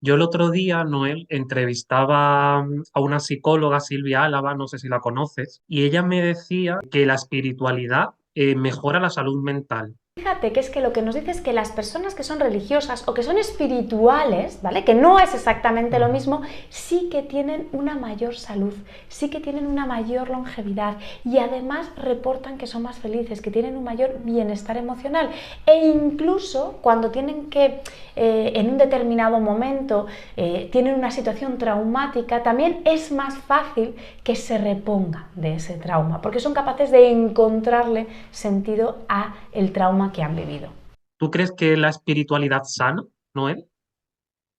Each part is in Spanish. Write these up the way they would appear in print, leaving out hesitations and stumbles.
Yo el otro día, Noel, entrevistaba a una psicóloga, Silvia Álava, no sé si la conoces, y ella me decía que la espiritualidad mejora la salud mental. Fíjate que es que lo que nos dice es que las personas que son religiosas o que son espirituales, ¿vale? Que no es exactamente lo Ujú. mismo, sí que tienen una mayor salud, sí que tienen una mayor longevidad y además reportan que son más felices, que tienen un mayor bienestar emocional e incluso cuando tienen que, en un determinado momento, tienen una situación traumática, también es más fácil que se repongan de ese trauma, porque son capaces de encontrarle sentido a el trauma que han vivido. ¿Tú crees que la espiritualidad sana, Noel?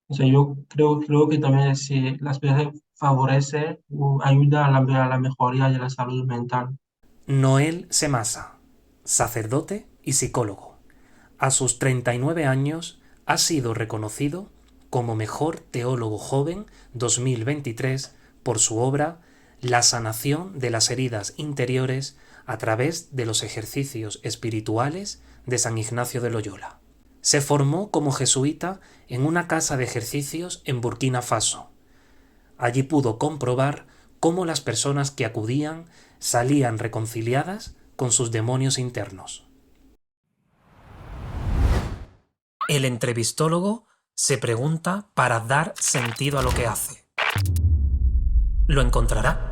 O sea, yo creo que también si las personas favorece o ayuda a la mejoría de la salud mental. Noel Semasa, sacerdote y psicólogo. A sus 39 años ha sido reconocido como mejor teólogo joven 2023 por su obra La sanación de las heridas interiores a través de los ejercicios espirituales de San Ignacio de Loyola. Se formó como jesuita en una casa de ejercicios en Burkina Faso. Allí pudo comprobar cómo las personas que acudían salían reconciliadas con sus demonios internos. El entrevistólogo se pregunta para dar sentido a lo que hace. ¿Lo encontrará?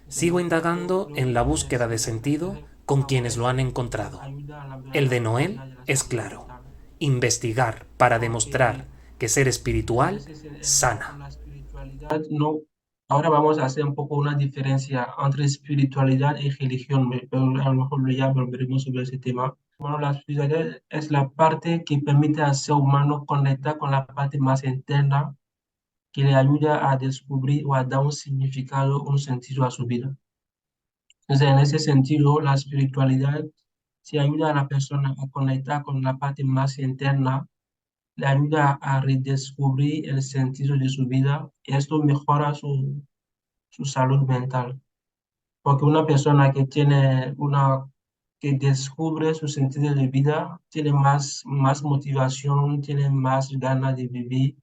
O sea, Sigo yo indagando creo en que la también búsqueda de si las sentido personas con quienes lo han favorece encontrado. ayuda a El de la mejoría Noel de la es salud claro: mental. investigar para demostrar Porque que ser a espiritual veces con sana. la espiritualidad no. Ahora vamos a hacer un poco una diferencia entre espiritualidad y religión, pero a lo mejor ya volveremos sobre ese tema. Bueno, la espiritualidad es la parte que permite al ser humano conectar con la parte más interna, que le ayuda a descubrir o a dar un significado, un sentido a su vida. Entonces, en ese sentido, la espiritualidad se ayuda a la persona a conectar con la parte más interna, le ayuda a redescubrir el sentido de su vida y esto mejora su salud mental. Porque una persona que que descubre su sentido de vida tiene más motivación, tiene más ganas de vivir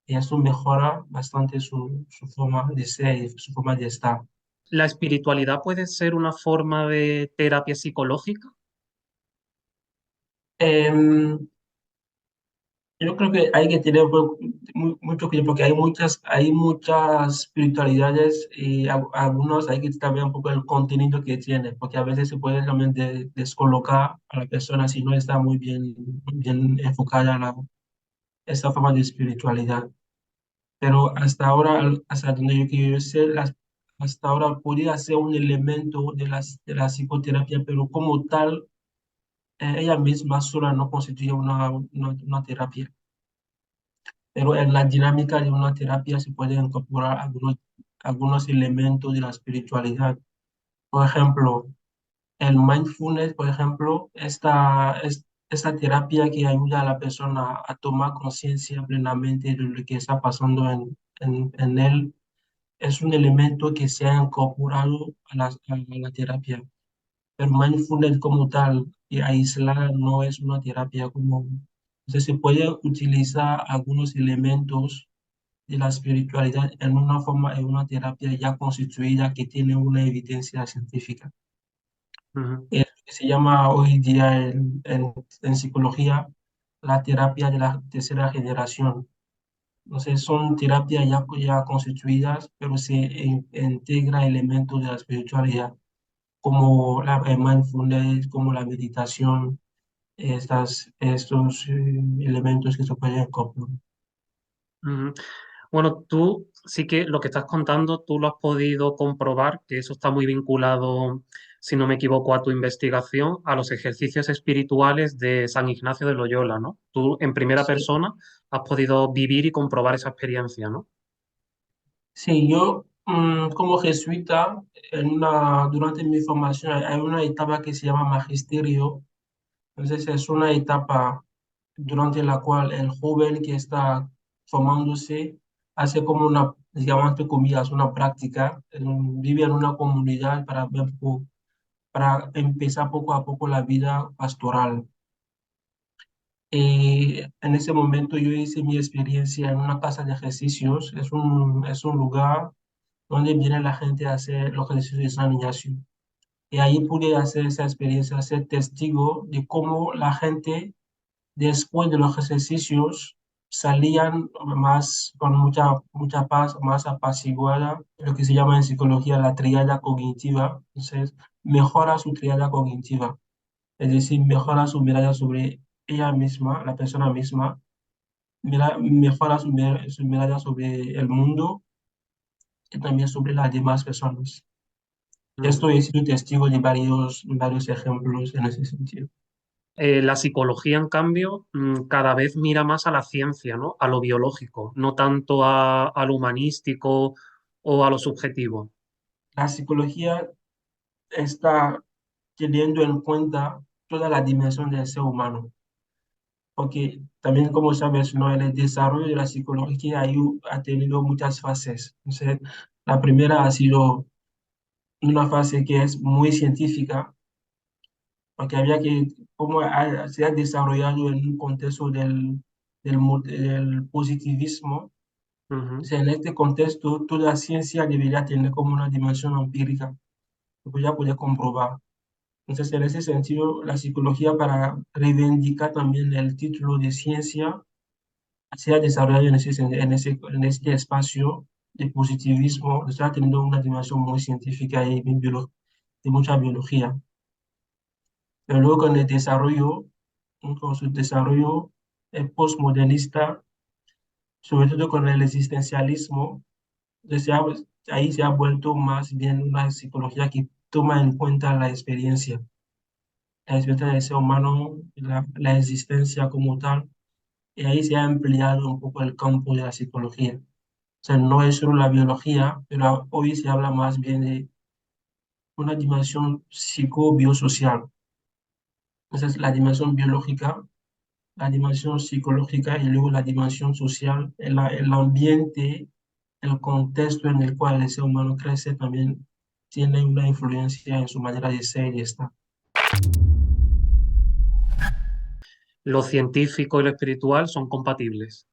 y eso mejora bastante su forma de ser y su forma de estar. ¿La espiritualidad puede ser una forma de terapia psicológica? Em, Yo creo que hay que tener mucho cuidado porque hay muchas espiritualidades y algunos hay que también un poco el contenido que tiene, porque a veces se puede realmente descolocar a la persona si no está bien enfocada esta forma de espiritualidad. Pero hasta ahora, hasta donde yo quiero ser, hasta ahora podría ser un elemento de la psicoterapia, pero como tal, ella misma sola no constituye una terapia, pero en la dinámica de una terapia se pueden incorporar algunos elementos de la espiritualidad. Por ejemplo, el mindfulness, por ejemplo, esta terapia que ayuda a la persona a tomar conciencia plenamente de lo que está pasando en él, es un elemento que se ha incorporado a la terapia. Pero mindfulness como tal y aislada no es una terapia común. Entonces se puede utilizar algunos elementos de la espiritualidad en una forma, en una terapia ya constituida que tiene una evidencia científica. Ujú. Es lo que se llama hoy día en psicología la terapia de la tercera generación. Entonces son terapias ya constituidas, pero se integra elementos de la espiritualidad, como el mindfulness, como la meditación, estos elementos que se pueden incorporar. Ujú. Bueno, tú sí que lo que estás contando, tú lo has podido comprobar, que eso está muy vinculado, si no me equivoco, a tu investigación, a los ejercicios espirituales de San Ignacio de Loyola, ¿no? Tú en primera Sí, persona has podido vivir y comprobar esa experiencia, ¿no? sí, yo como jesuita, durante mi formación hay una etapa que se llama magisterio. Entonces es una etapa durante la cual el joven que está formándose hace como una, digamos, entre comillas, una práctica, vive en una comunidad para empezar poco a poco la vida pastoral. En ese momento yo hice mi experiencia en una casa de ejercicios. Es un lugar donde viene la gente a hacer los ejercicios de San Ignacio. Y ahí pude hacer esa experiencia, ser testigo de cómo la gente después de los ejercicios salían más con mucha paz, más apaciguada, lo que se llama en psicología la triada cognitiva. Entonces, mejora su triada cognitiva, es decir, mejora su mirada sobre ella misma, la persona misma, mejora su mirada sobre el mundo y también sobre las demás personas. Ujú. Esto he sido testigo de varios ejemplos en ese sentido. La psicología, en cambio, cada vez mira más a la ciencia, ¿no? A lo biológico, no tanto a lo humanístico o a lo subjetivo. La psicología está teniendo en cuenta toda la dimensión del ser humano, porque también, como sabes, ¿no? En el desarrollo de la psicología ha tenido muchas fases. Entonces, la primera ha sido una fase que es muy científica, porque había que, se ha desarrollado en un contexto del positivismo. O Ujú. sea, en este contexto, toda ciencia debería tener como una dimensión empírica, que voy a poder comprobar. Entonces, en ese sentido, la psicología, para reivindicar también el título de ciencia, se ha desarrollado en este espacio de positivismo, está teniendo una dimensión muy científica y de mucha biología. Pero luego con el desarrollo, con su desarrollo postmodernista, sobre todo con el existencialismo, entonces ahí se ha vuelto más bien una psicología que toma en cuenta la experiencia del ser humano, la existencia como tal, y ahí se ha ampliado un poco el campo de la psicología. O sea, no es solo la biología, pero hoy se habla más bien de una dimensión psicobiosocial. Entonces, la dimensión biológica, la dimensión psicológica y luego la dimensión social, el ambiente, el contexto en el cual el ser humano crece también tiene una influencia en su manera de ser y estar. Lo científico y lo espiritual son compatibles.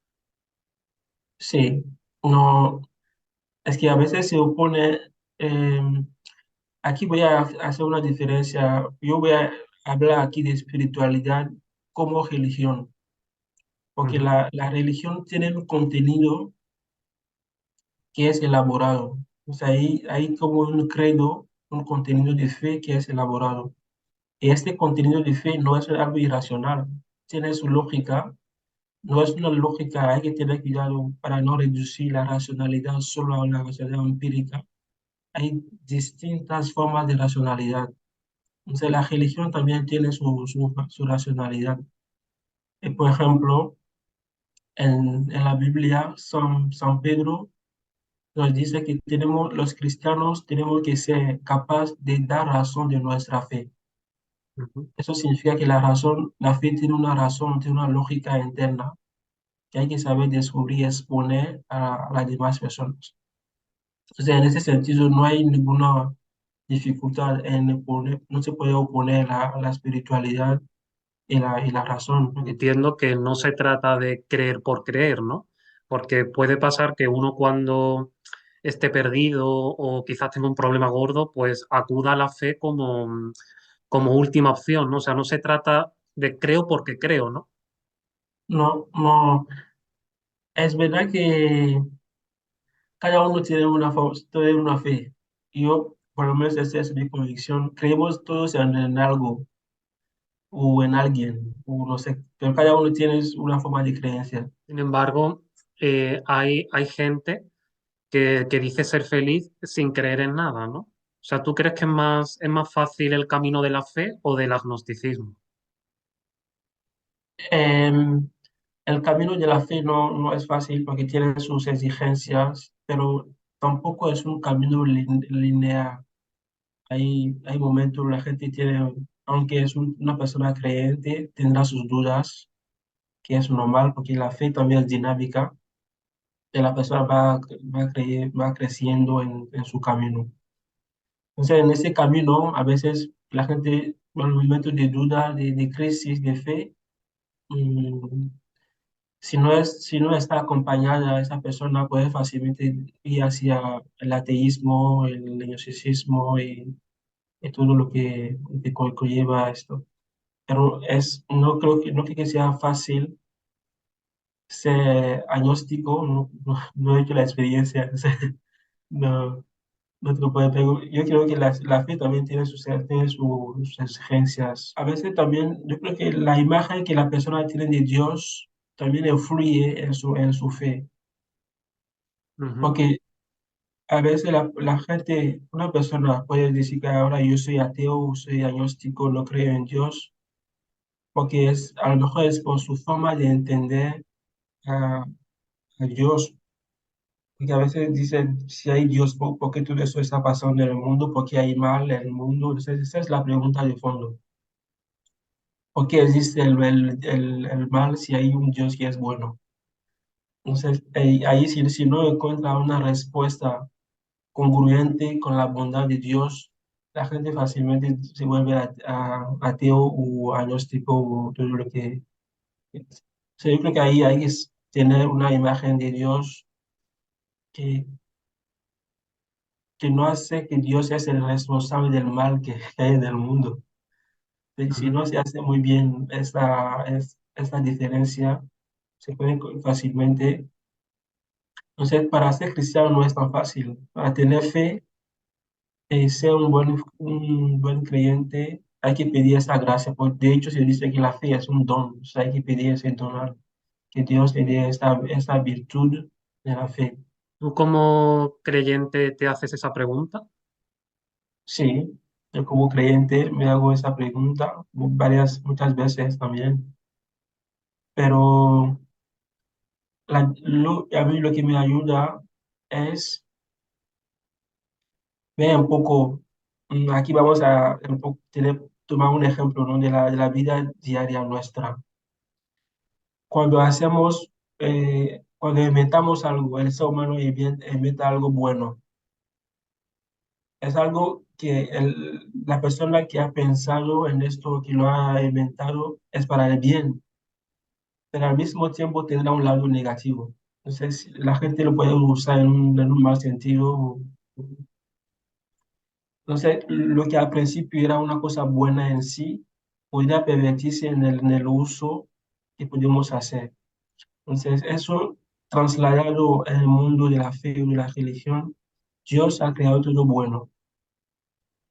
Sí, no, es que a veces se opone, eh, aquí voy a hacer una diferencia, yo voy a hablar aquí de espiritualidad como religión, porque Ujú. la religión tiene un contenido que es elaborado, o sea, hay como un credo, un contenido de fe que es elaborado, y este contenido de fe no es algo irracional, tiene su lógica. No es una lógica, hay que tener cuidado para no reducir la racionalidad solo a una racionalidad empírica. Hay distintas formas de racionalidad. Entonces, la religión también tiene su racionalidad. Y, por ejemplo, en la Biblia, San Pedro nos dice que los cristianos tenemos que ser capaces de dar razón de nuestra fe. Ujú. Eso significa que la fe tiene una razón, tiene una lógica interna que hay que saber descubrir y exponer a las demás personas. Entonces, en ese sentido, no hay ninguna dificultad en oponer, no se puede oponer la espiritualidad y la razón, porque Entiendo que no se trata de creer por creer, ¿no? Porque puede pasar que uno cuando esté perdido o quizás tenga un problema gordo, pues acuda a la fe como última opción, ¿no? O sea, no se trata de creo porque creo, ¿no? no, es verdad que cada uno tiene una fe. Yo, por lo menos, esa es mi convicción. Creemos todos en algo o en alguien, o no sé, pero cada uno tiene una forma de creencia. Sin embargo, hay gente que dice ser feliz sin creer en nada, ¿no? O sea, ¿tú crees que es más fácil el camino de la fe o del agnosticismo? Em, el camino de la fe no es fácil porque tiene sus exigencias, pero tampoco es un camino lineal. Hay momentos la gente tiene, aunque es una persona creyente, tendrá sus dudas, que es normal porque la fe también es dinámica y la persona va creciendo en su camino. Entonces, en ese camino, a veces la gente, en los momentos de duda, de crisis, de fe, mm, si no está acompañada, esa persona puede fácilmente ir hacia el ateísmo, el gnosticismo y todo lo que conlleva esto. Pero no creo que sea fácil ser agnóstico, no he hecho la experiencia, no, no te lo puedo, pero yo creo que la fe también tiene sus exigencias. A veces también, yo creo que la imagen que la persona tiene de Dios también influye en su fe, Ujú, porque a veces la gente, una persona puede decir que ahora yo soy ateo, soy agnóstico, no creo en Dios, porque a lo mejor es por su forma de entender a, a Dios. Porque a veces dicen, si hay Dios, ¿por qué todo eso está pasando en el mundo? ¿Por qué hay mal en el mundo? Entonces, esa es la pregunta de fondo. ¿Por qué existe el mal si hay un Dios que es bueno? Entonces, ahí si no encuentra una respuesta congruente con la bondad de Dios, la gente fácilmente se vuelve ateo o agnóstico o todo lo que... O sea, yo creo que ahí hay que tener una imagen de Dios que no hace que Dios es el responsable del mal que hay en el mundo. Si ujú. no se hace muy bien esta diferencia, se puede fácilmente. Entonces, para ser cristiano no es tan fácil. Para tener fe, ser un buen creyente, hay que pedir esa gracia. De hecho, se dice que la fe es un don. O sea, hay que pedir ese don, que Dios te dé esta virtud de la fe. ¿Tú como creyente te haces esa pregunta? Sí, yo como creyente me hago esa pregunta muchas veces también, pero a mí lo que me ayuda es ver un poco, aquí vamos a tomar un ejemplo, ¿no? De la vida diaria nuestra. Cuando cuando inventamos algo, el ser humano inventa algo bueno. Es algo que la persona que ha pensado en esto, que lo ha inventado, es para el bien, pero al mismo tiempo tendrá un lado negativo. Entonces, la gente lo puede usar en un mal sentido. Entonces, lo que al principio era una cosa buena en sí, podría pervertirse en el uso que podemos hacer. Entonces, eso trasladado en el mundo de la fe y de la religión, Dios ha creado todo bueno,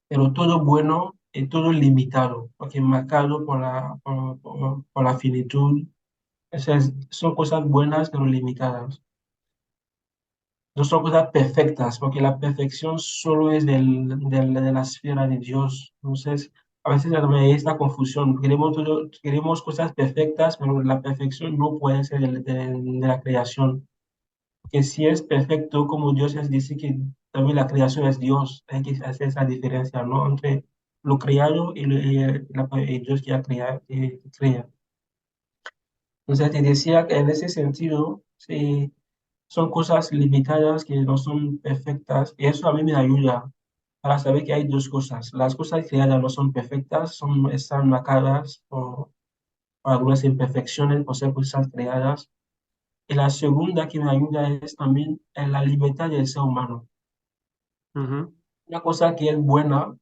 pero todo bueno y todo limitado, porque marcado por la finitud. O sea, son cosas buenas, pero limitadas. No son cosas perfectas, porque la perfección solo es de la esfera de Dios. Entonces, a veces hay esta confusión. Queremos cosas perfectas, pero la perfección no puede ser de la creación. Que si es perfecto, como Dios es, dice que también la creación es Dios. Hay que hacer esa diferencia, ¿no? Entre lo creado y Dios que ha creado, que crea. Entonces, te decía que en ese sentido, sí, son cosas limitadas que no son perfectas y eso a mí me ayuda para saber que hay dos cosas. Las cosas creadas no son perfectas, están marcadas por algunas imperfecciones, por ser cosas creadas. Y la segunda que me ayuda es también en la libertad del ser humano. Ujú, Una cosa que es buena,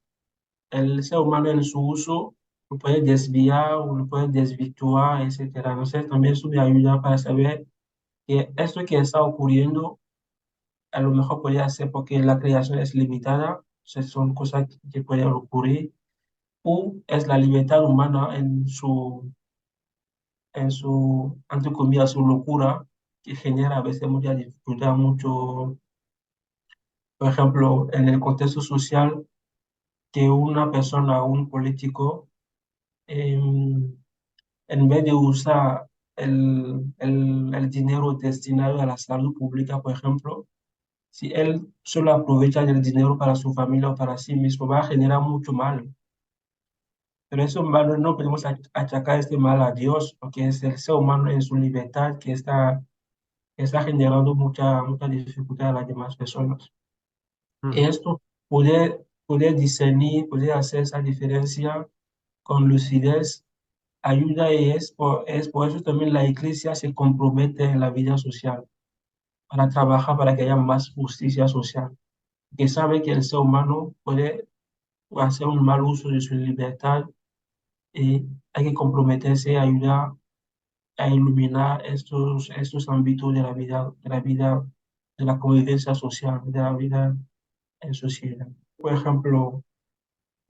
el ser humano en su uso lo puede desviar o lo puede desvirtuar, etcétera. Entonces también eso me ayuda para saber que esto que está ocurriendo a lo mejor podría ser porque la creación es limitada, o sea, son cosas que pueden ocurrir, o es la libertad humana entre comillas, su locura, que genera a veces mucha dificultad, mucho, por ejemplo, en el contexto social, que una persona o un político, en vez de usar el dinero destinado a la salud pública, por ejemplo, si él solo aprovecha el dinero para su familia o para sí mismo, va a generar mucho mal. Pero eso mal no podemos achacar este mal a Dios, porque es el ser humano en su libertad que está generando mucha dificultad a las demás personas. Y ujú. esto, poder discernir, poder hacer esa diferencia con lucidez, ayuda y es por eso también la iglesia se compromete en la vida social para trabajar para que haya más justicia social, que sabe que el ser humano puede hacer un mal uso de su libertad y hay que comprometerse a ayudar a iluminar estos ámbitos de la convivencia social, de la vida en sociedad. Por ejemplo,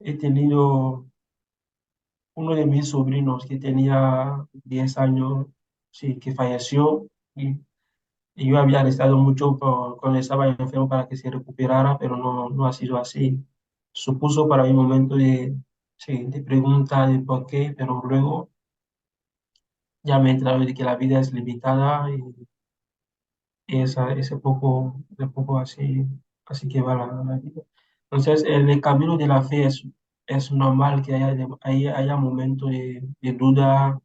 he tenido uno de mis sobrinos que tenía 10 años, sí, que falleció y yo había estado mucho cuando estaba enfermo para que se recuperara, pero no ha sido así. Supuso para mí un momento sí, de pregunta de por qué, pero luego ya me he enterado de que la vida es limitada y ese poco así que va la vida. Entonces, en el camino de la fe es normal que haya momentos de duda,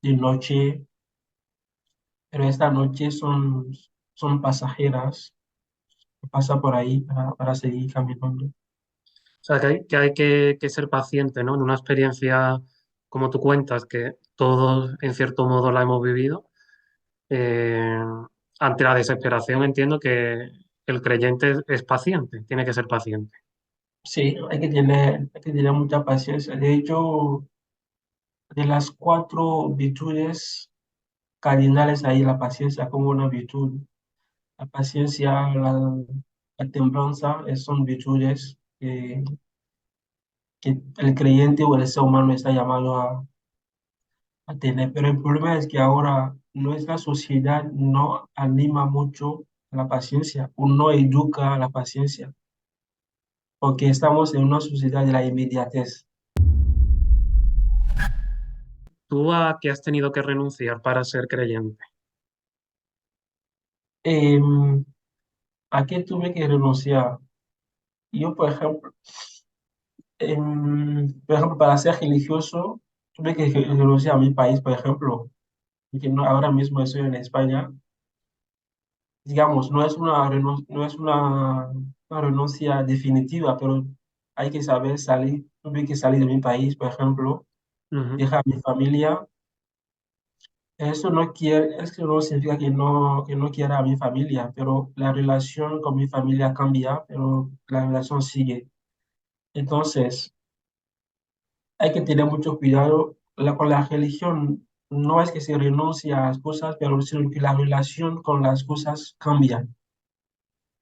de noche, pero estas noches son pasajeras, pasa por ahí para seguir caminando. O sea, que hay que ser paciente, ¿no? En una experiencia como tú cuentas, que todos en cierto modo la hemos vivido, eh, ante la desesperación entiendo que el creyente es paciente, tiene que ser paciente. Sí, hay que tener mucha paciencia. De hecho, de las cuatro virtudes cardinales ahí, la paciencia como una virtud. La paciencia, la templanza, son virtudes que el creyente o el ser humano está llamado a tener. Pero el problema es que ahora nuestra sociedad no anima mucho a la paciencia o no educa a la paciencia, porque estamos en una sociedad de la inmediatez. ¿Tú a qué has tenido que renunciar para ser creyente? Em, ¿A qué tuve que renunciar? Yo, por ejemplo, para ser religioso, tuve que renunciar a mi país, por ejemplo, y que ahora mismo estoy en España. Digamos, no es una renuncia definitiva, pero hay que saber salir. Tuve que salir de mi país, por ejemplo, Ujú. dejar mi familia. Es que no significa que no quiera a mi familia, pero la relación con mi familia cambia, pero la relación sigue. Entonces, hay que tener mucho cuidado. Con la religión no es que se renuncie a las cosas, pero sino que la relación con las cosas cambia.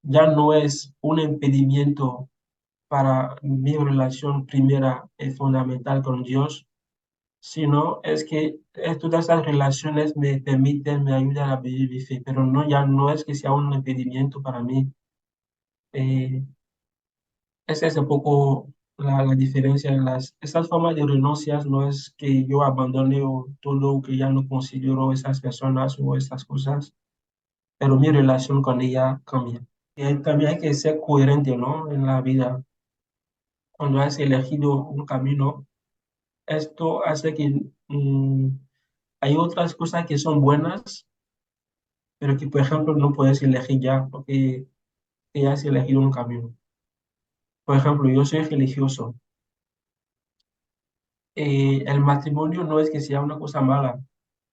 Ya no es un impedimento para mi relación primera y fundamental con Dios, sino es que todas esas relaciones me permiten, me ayudan a vivir mi fe, pero ya no es que sea un impedimento para mí. Eh, Esa es un poco la diferencia en estas formas de renuncias. No es que yo abandone o todo, que ya no considero esas personas o estas cosas, pero mi relación con ella cambia. Y también hay que ser coherente, ¿no? En la vida. Cuando has elegido un camino, esto hace que hay otras cosas que son buenas, pero que, por ejemplo, no puedes elegir ya porque ya has elegido un camino. Por ejemplo, yo soy religioso. El matrimonio no es que sea una cosa mala,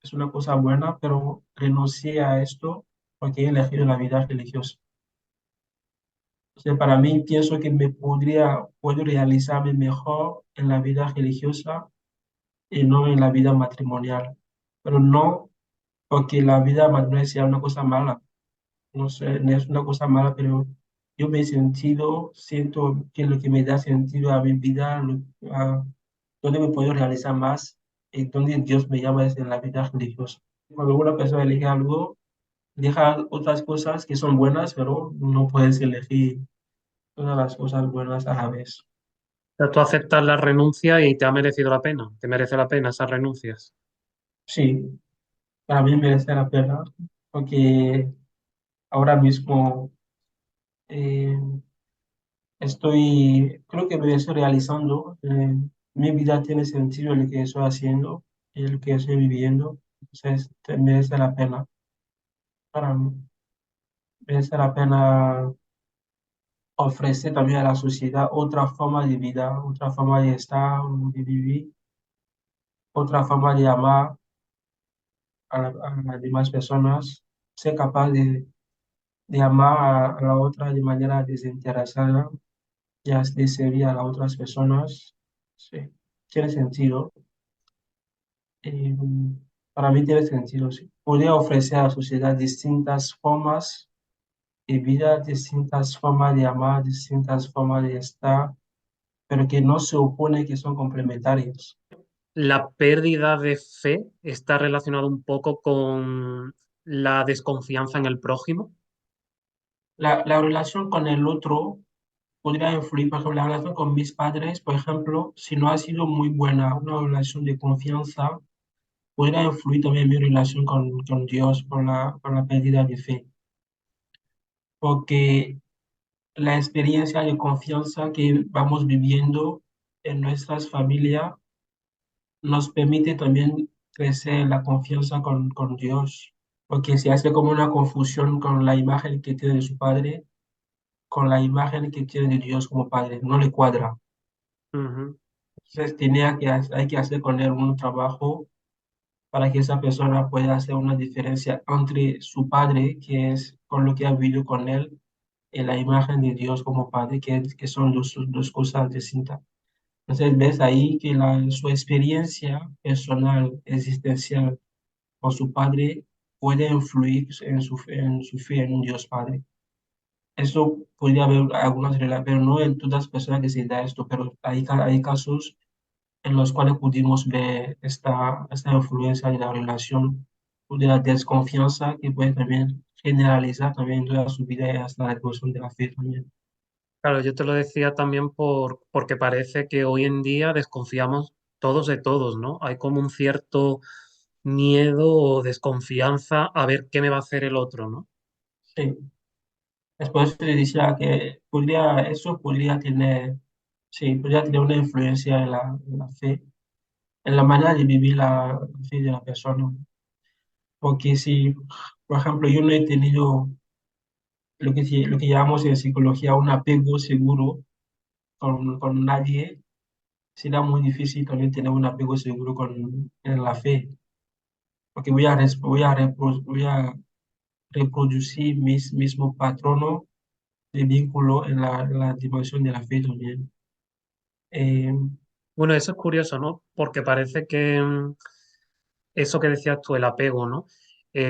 es una cosa buena, pero renuncié a esto porque he elegido la vida religiosa. O sea, para mí pienso que puedo realizarme mejor en la vida religiosa y no en la vida matrimonial. Pero no porque la vida matrimonial sea una cosa mala, no sé, no es una cosa mala, pero yo siento que lo que me da sentido a mi vida, donde me puedo realizar más y donde Dios me llama es en la vida religiosa. Cuando una persona elige algo, deja otras cosas que son buenas, pero no puedes elegir todas las cosas buenas a la vez. O sea, tú aceptas la renuncia y te ha merecido la pena, te merece la pena esas renuncias. Sí, para mí merece la pena, porque ahora mismo eh, creo que me estoy realizando. Mi vida tiene sentido en lo que estoy haciendo y en lo que estoy viviendo. Entonces, merece la pena para mí. Merece la pena ofrecer también a la sociedad otra forma de vida, otra forma de estar, de vivir. otra forma de amar a las demás personas, ser capaz de amar a la otra de manera desinteresada y de servir a las otras personas. Sí, tiene sentido. Eh, para mí tiene sentido, sí. Podría ofrecer a la sociedad distintas formas de vida, distintas formas de amar, distintas formas de estar, pero que no se opone, que son complementarios. La pérdida de fe está relacionada un poco con la desconfianza en el prójimo. La relación con el otro podría influir, por ejemplo, la relación con mis padres, por ejemplo, si no ha sido muy buena, una relación de confianza, podría influir también en mi relación con Dios por la pérdida de fe, porque la experiencia de confianza que vamos viviendo en nuestras familias nos permite también crecer en la confianza con Dios, porque se hace como una confusión con la imagen que tiene de su padre, con la imagen que tiene de Dios como padre, no le cuadra. Ujú. Entonces hay que hacer con él un trabajo para que esa persona pueda hacer una diferencia entre su padre, que es con lo que ha vivido con él, y la imagen de Dios como padre, que son dos cosas distintas. Entonces ves ahí que su experiencia personal, existencial con su padre puede influir en su fe en un Dios Padre. Eso podría haber algunas relaciones, pero no en todas las personas que se da esto, pero hay casos en los cuales pudimos ver esta influencia de la relación o de la desconfianza que puede también generalizar también toda su vida y hasta la evolución de la fe también. Claro, yo te lo decía también porque parece que hoy en día desconfiamos todos de todos, ¿no? Hay como un cierto miedo o desconfianza a ver qué me va a hacer el otro, ¿no? Sí, después te decía que eso podría tener, sí, podría tener una influencia en la fe, en la manera de vivir la fe de la persona. Porque si, por ejemplo, yo no he tenido lo que llamamos en psicología un apego seguro con nadie, será muy difícil también tener un apego seguro en la fe, porque voy a reproducir mis mismo patrono de vínculo en la dimensión de la fe también. Eh, Bueno, eso es curioso, ¿no? Porque parece que eso que decías tú, el apego, ¿no?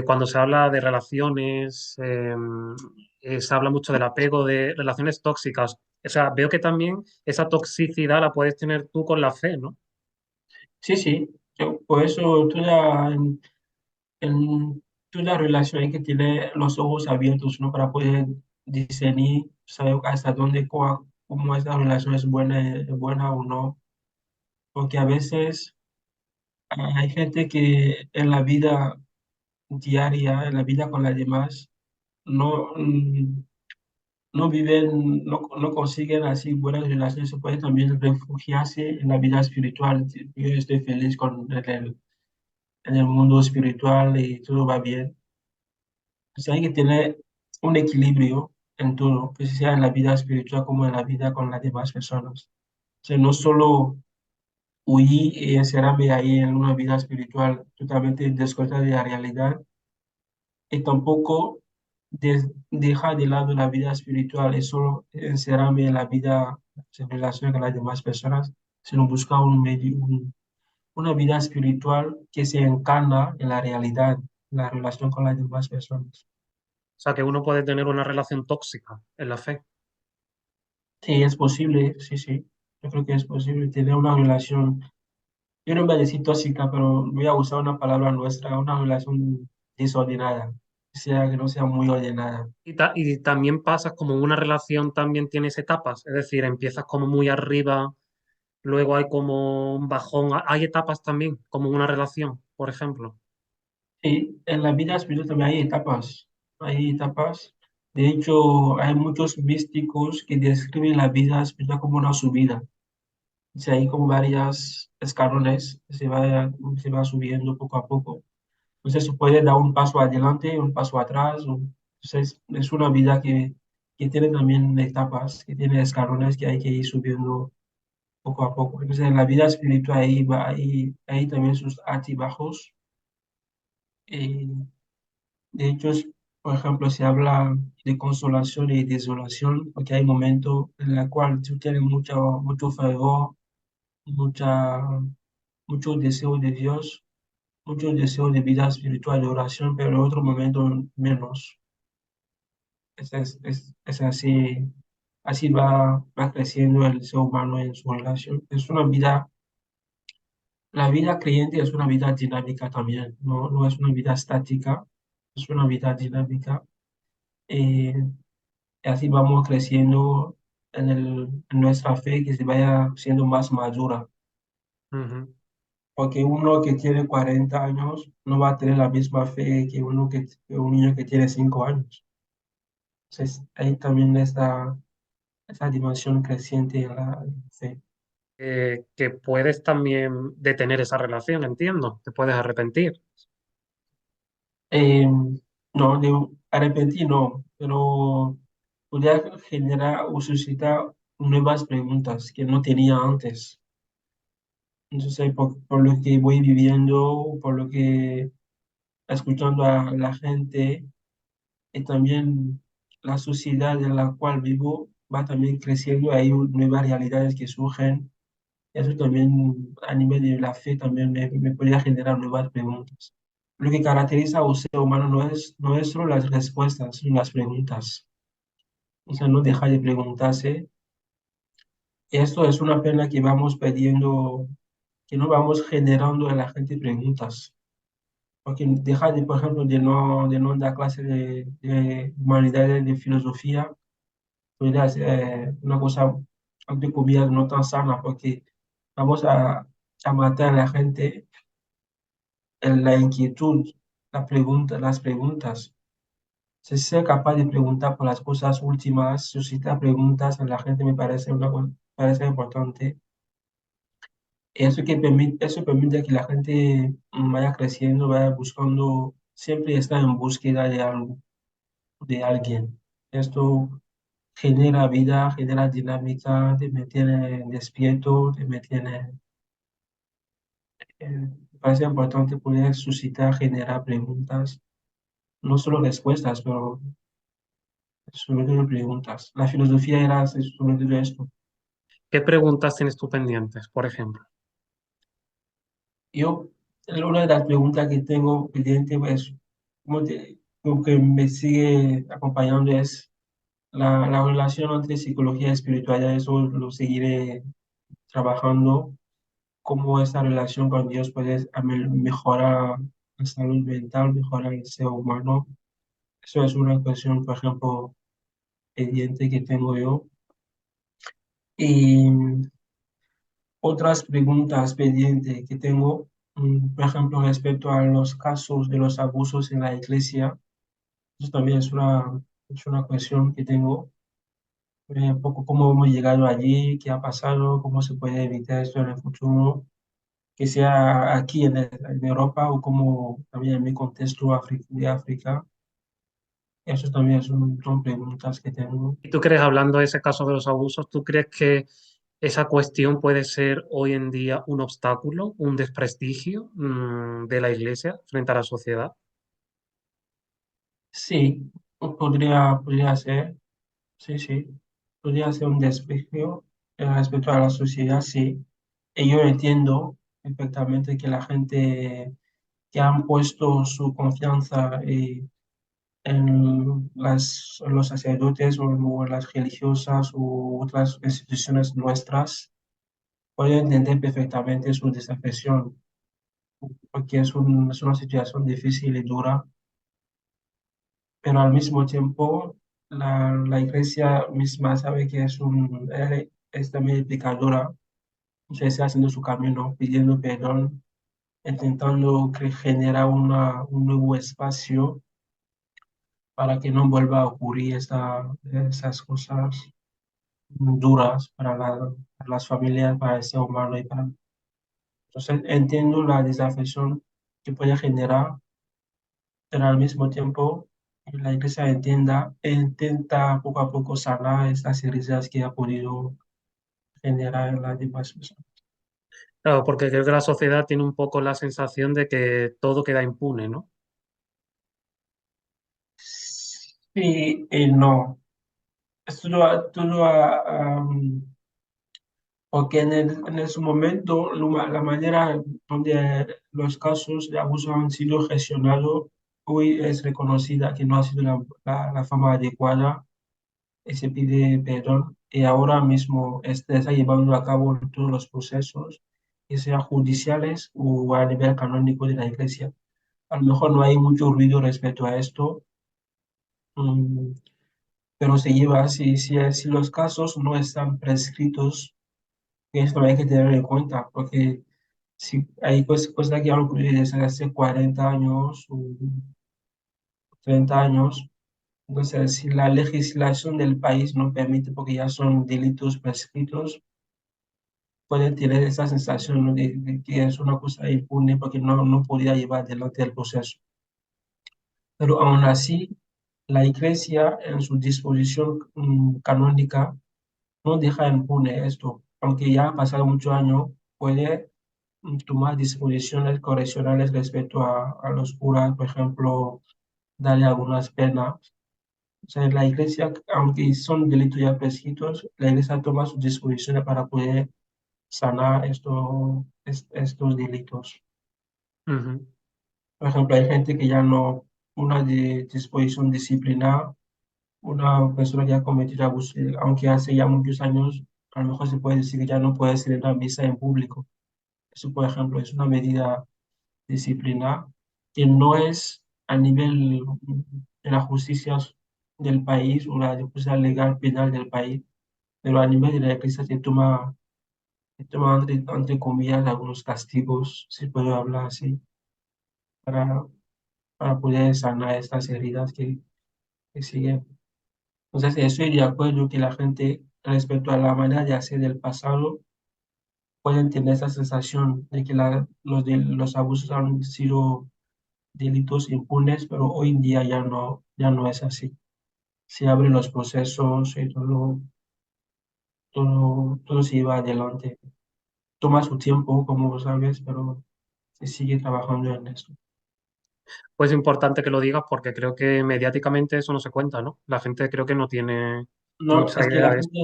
Cuando se habla de relaciones, se habla mucho del apego, de relaciones tóxicas. O sea, veo que también esa toxicidad la puedes tener tú con la fe, ¿no? sí, sí, por eso en toda relación hay que tener los ojos abiertos, ¿no? Para poder discernir, saber hasta dónde, cómo esa relación es buena o no. Porque a veces hay gente que en la vida diaria, en la vida con las demás, no, no viven, no consiguen así buenas relaciones, se puede también refugiarse en la vida espiritual. Yo estoy feliz en el mundo espiritual y todo va bien. Pues hay que tener un equilibrio en todo, que sea en la vida espiritual como en la vida con las demás personas. O sea, no solo huir y encerrarme ahí en una vida espiritual totalmente desconectada de la realidad, y tampoco dejar de lado la vida espiritual y solo encerrarme en la vida en relación con las demás personas, sino buscar un medio, una vida espiritual que se encarna en la realidad, la relación con las demás personas. O sea, que uno puede tener una relación tóxica en la fe. Sí, es posible, sí, sí. Yo creo que es posible tener una relación, yo no voy a decir tóxica, pero voy a usar una palabra nuestra, una relación desordenada, o sea, que no sea muy ordenada. Y también pasas como una relación también tienes etapas, es decir, empiezas como muy arriba, luego hay como un bajón, hay etapas también, como una relación, por ejemplo. Sí, en la vida espiritual también hay etapas, hay etapas. De hecho, hay muchos místicos que describen la vida espiritual como una subida. O sea, hay como varias escalones, se va subiendo poco a poco. Entonces se puede dar un paso adelante, un paso atrás. Entonces es una vida que tiene también etapas, que tiene escalones que hay que ir subiendo poco a poco. Entonces, en la vida espiritual hay también sus altibajos. Eh, de hecho, por ejemplo, se habla de consolación y desolación, porque hay momentos en el cual tú tienes mucho fervor, mucha, mucho deseo de Dios, mucho deseo de vida espiritual, de oración, pero en otro momento menos. Es así, así va creciendo el ser humano en su relación. Es una vida, la vida creyente es una vida dinámica también, no es una vida estática, es una vida dinámica. Eh, y así vamos creciendo en nuestra fe, que se vaya siendo más madura. Ujú. Porque uno que tiene 40 años no va a tener la misma fe que un niño que tiene 5 años. Entonces, hay también esta dimensión creciente en la fe. Que puedes también detener esa relación, entiendo, te puedes arrepentir. Eh, no, de arrepentir no, pero podría generar o suscitar nuevas preguntas que no tenía antes. Entonces, por lo que voy viviendo, por lo que escuchando a la gente y también la sociedad en la cual vivo va también creciendo, hay nuevas realidades que surgen. Eso también a nivel de la fe también me podría generar nuevas preguntas. Lo que caracteriza a un ser humano no es solo las respuestas, sino las preguntas. O sea, no deja de preguntarse. Esto es una pena que vamos perdiendo, que no vamos generando en la gente preguntas. Porque deja de, por ejemplo, de no dar clases de humanidades, de filosofía, podría ser una cosa, entre comillas, no tan sana, porque vamos a matar a la gente en la inquietud, las preguntas. Si ser capaz de preguntar por las cosas últimas, suscitar preguntas en la gente me parece, parece importante. Eso permite que la gente vaya creciendo, vaya buscando, siempre está en búsqueda de algo, de alguien. Esto genera vida, genera dinámica, te mantiene despierto, te mantiene... me parece importante poder suscitar, generar preguntas, no solo respuestas, pero sobre todo preguntas. La filosofía era sobre todo esto. ¿Qué preguntas tienes tú pendientes, por ejemplo? Yo, una de las preguntas que tengo pendiente es, lo que me sigue acompañando es la relación entre psicología y espiritualidad. Eso lo seguiré trabajando, cómo esa relación con Dios puede mejorar la salud mental, mejorar el ser humano. Eso es una cuestión, por ejemplo, pendiente que tengo yo. Y otras preguntas pendientes que tengo, por ejemplo, respecto a los casos de los abusos en la iglesia, eso también es una cuestión que tengo, un poco cómo hemos llegado allí, qué ha pasado, cómo se puede evitar esto en el futuro, que sea aquí en Europa o como también en mi contexto de África. Eso también son preguntas que tengo. ¿Y tú crees, hablando de ese caso de los abusos, tú crees que esa cuestión puede ser hoy en día un obstáculo, un desprestigio, de la Iglesia frente a la sociedad? Sí, podría ser. Sí, sí, podría ser un desprecio respecto a la sociedad, sí. Y yo entiendo perfectamente que la gente que han puesto su confianza en los sacerdotes o en las religiosas u otras instituciones nuestras, puede entender perfectamente su desafección, porque es una situación difícil y dura, pero al mismo tiempo la iglesia misma sabe que es también pecadora, entonces está haciendo su camino, pidiendo perdón, intentando generar un nuevo espacio para que no vuelva a ocurrir esas cosas duras para las familias, para el ser humano y para... Entonces entiendo la desafección que puede generar, pero al mismo tiempo la iglesia intenta poco a poco sanar estas heridas que ha podido generar en las demás personas. Claro, porque creo que la sociedad tiene un poco la sensación de que todo queda impune, ¿no? Sí y no. Porque en su momento la manera donde los casos de abuso han sido gestionados hoy es reconocida que no ha sido la forma adecuada y se pide perdón y ahora mismo está llevando a cabo todos los procesos, que sean judiciales o a nivel canónico de la Iglesia. A lo mejor no hay mucho ruido respecto a esto, mm, pero se lleva, si los casos no están prescritos, esto hay que tener en cuenta, porque si hay cosas que han ocurrido desde hace 40 años o 30 años, entonces si la legislación del país no permite, porque ya son delitos prescritos, pueden tener esa sensación, ¿no? de que es una cosa impune porque no podía llevar adelante el proceso. Pero aún así, la Iglesia en su disposición canónica no deja impune esto, aunque ya ha pasado muchos años, puede tomar disposiciones correccionales respecto a los curas, por ejemplo, darle algunas penas. O sea, la Iglesia, aunque son delitos ya prescritos, la Iglesia toma sus disposiciones para poder sanar estos delitos. Ujú. Por ejemplo, hay gente que ya no, una disposición disciplinar, una persona que ha cometido abuso, aunque hace ya muchos años, a lo mejor se puede decir que ya no puede celebrar misa en público. Eso, por ejemplo, es una medida disciplinar que no es a nivel de la justicia del país o la justicia legal penal del país, pero a nivel de la Iglesia se toma entre comillas algunos castigos, si puedo hablar así, para, para poder sanar estas heridas que siguen. Entonces, estoy de acuerdo que la gente, respecto a la manera de hacer del pasado, pueden tener esa sensación de que los abusos han sido delitos impunes, pero hoy en día ya no es así. Se abren los procesos y todo se lleva adelante. Toma su tiempo, como sabes, pero se sigue trabajando en esto. Pues es importante que lo digas porque creo que mediáticamente eso no se cuenta, ¿no? La gente creo que no tiene No, mucha es que idea de esto.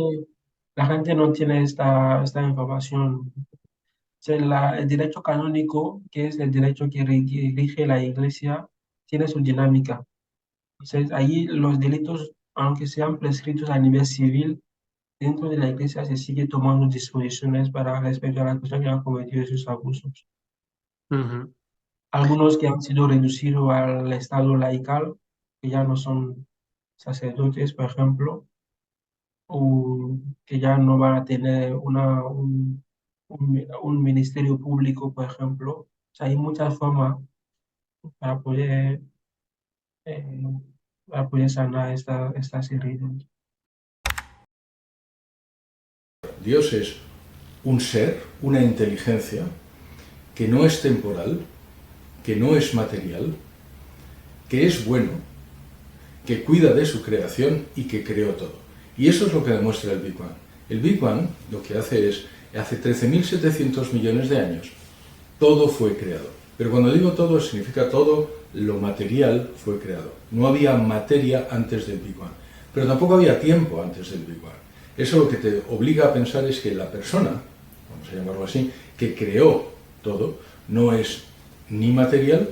la gente no tiene esta información. O sea, el derecho canónico, que es el derecho que rige la Iglesia, tiene su dinámica. Entonces, ahí los delitos, aunque sean prescritos a nivel civil, dentro de la Iglesia se sigue tomando disposiciones para respecto a las personas que han cometido esos abusos. Ujú. Algunos que han sido reducidos al estado laical, que ya no son sacerdotes, por ejemplo, o que ya no van a tener un ministerio público, por ejemplo. O sea, hay muchas formas para poder, eh, para poder sanar estas heridas. Dios es un ser, una inteligencia, que no es temporal, que no es material, que es bueno, que cuida de su creación y que creó todo. Y eso es lo que demuestra el Big Bang. El Big Bang lo que hace es, hace 13.700 millones de años, todo fue creado. Pero cuando digo todo, significa todo lo material fue creado. No había materia antes del Big Bang, pero tampoco había tiempo antes del Big Bang. Eso lo que te obliga a pensar es que la persona, vamos a llamarlo así, que creó todo, no es ni material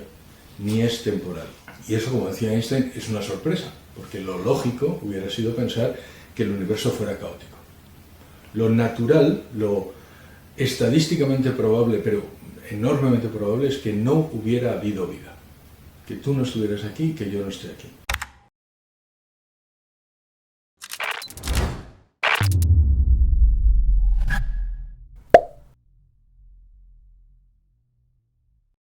ni es temporal. Y eso, como decía Einstein, es una sorpresa, porque lo lógico hubiera sido pensar que el universo fuera caótico. Lo natural, lo estadísticamente probable, pero enormemente probable, es que no hubiera habido vida. Que tú no estuvieras aquí, que yo no esté aquí.